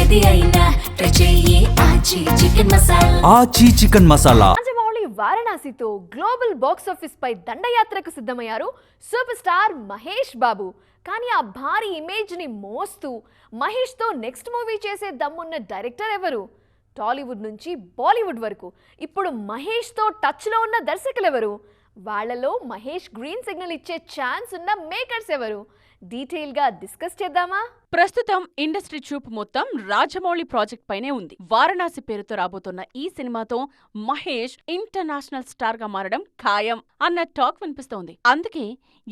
ఏది అయినా ట్రై చెయ్యి ఆచి చికెన్ మసాలా. ఆచి చికెన్ మసాలా. రాజమౌళి వారణాసితో గ్లోబల్ బాక్స్ ఆఫీస్ పై దండయాత్రకు సిద్ధమయ్యారు సూపర్ స్టార్ మహేష్ బాబు. కానీ ఆ భారీ ఇమేజ్ ని మోస్తూ మహేష్ తో నెక్స్ట్ మూవీ చేసే దమ్మున్న డైరెక్టర్ ఎవరు? టాలీవుడ్ నుంచి బాలీవుడ్ వరకు ఇప్పుడు మహేష్ తో టచ్ లో ఉన్న దర్శకులు ఎవరు? వాళ్లలో మహేష్ గ్రీన్ సిగ్నల్ ఇచ్చే ఛాన్స్ ఉన్న మేకర్స్ ఎవరు? డీటెయిల్ గా డిస్కస్ చేద్దామా? ప్రస్తుతం ఇండస్ట్రీ చూపు మొత్తం రాజమౌళి ప్రాజెక్ట్ పైనే ఉంది. వారణాసి పేరుతో రాబోతున్న ఈ సినిమాతో మహేష్ ఇంటర్నేషనల్ స్టార్ గా మారడం ఖాయం అన్న టాక్ వినిపిస్తోంది. అందుకే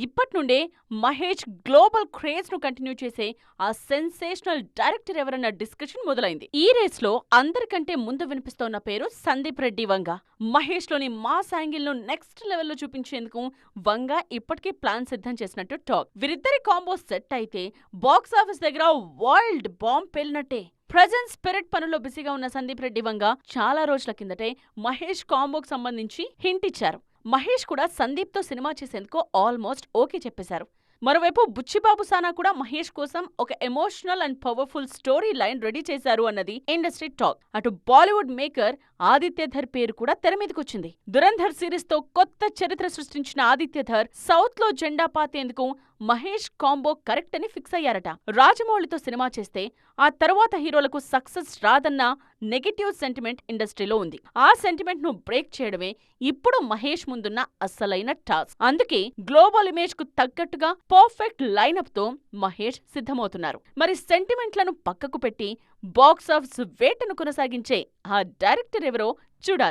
ఇప్పటి నుండే మహేష్ గ్లోబల్ క్రేజ్ ను కంటిన్యూ చేసే ఆ సెన్సేషనల్ డైరెక్టర్ ఎవరన్న డిస్కషన్ మొదలైంది. ఈ రేస్ లో అందరికంటే ముందు వినిపిస్తోన్న పేరు సందీప్ రెడ్డి వంగ. మహేష్ లోని మాస్ యాంగిల్ ను నెక్స్ట్ లెవెల్లో చూపించేందుకు వంగ ఇప్పటికే ప్లాన్ సిద్ధం చేసినట్టు టాక్. వీరిద్దరి కాంబో సెట్ అయితే బాక్స్ ఆఫీస్ దగ్గర వరల్డ్ బాంబ్ పేలినట్టే. ప్రెజెంట్ స్పిరిట్ పనుల్లో బిజీగా ఉన్న సందీప్ రెడ్డి వంగ చాలా రోజుల కిందటే మహేష్ కాంబోకు సంబంధించి హింట్ ఇచ్చారు. మహేష్ కూడా సందీప్ తో సినిమా చేసేందుకు ఆల్మోస్ట్ ఓకే చెప్పేశారు. మరోవైపు బుచ్చిబాబు సానా కూడా మహేష్ కోసం ఒక emotional and powerful story line ready చేశారు అన్నది ఇండస్ట్రీ టాక్. అటు బాలీవుడ్ మేకర్ ఆదిత్యధర్ పేరు కూడా తెరమీదకొచ్చింది. దురంధర్ సిరీస్ తో కొత్త చరిత్ర సృష్టించిన ఆదిత్యధర్ సౌత్ లో జెండా పాతేందుకు మహేష్ కాంబో కరెక్ట్ అని ఫిక్స్ అయ్యారట. రాజమౌళితో సినిమా చేస్తే ఆ తర్వాత హీరోలకు సక్సెస్ రాదన్న నెగటివ్ సెంటిమెంట్ ఇండస్ట్రీలో ఉంది. ఆ సెంటిమెంట్ ను బ్రేక్ చేయడమే ఇప్పుడు మహేష్ ముందున్న అస్సలైన టాస్క్. అందుకే గ్లోబల్ ఇమేజ్ కు తగ్గట్టుగా పర్ఫెక్ట్ లైనప్ తో మహేష్ సిద్ధమవుతున్నారు. మరి సెంటిమెంట్లను పక్కకు పెట్టి బాక్స్ ఆఫీస్ వేటను కొనసాగించే ఆ డైరెక్టర్ ఎవరో చూడాలి.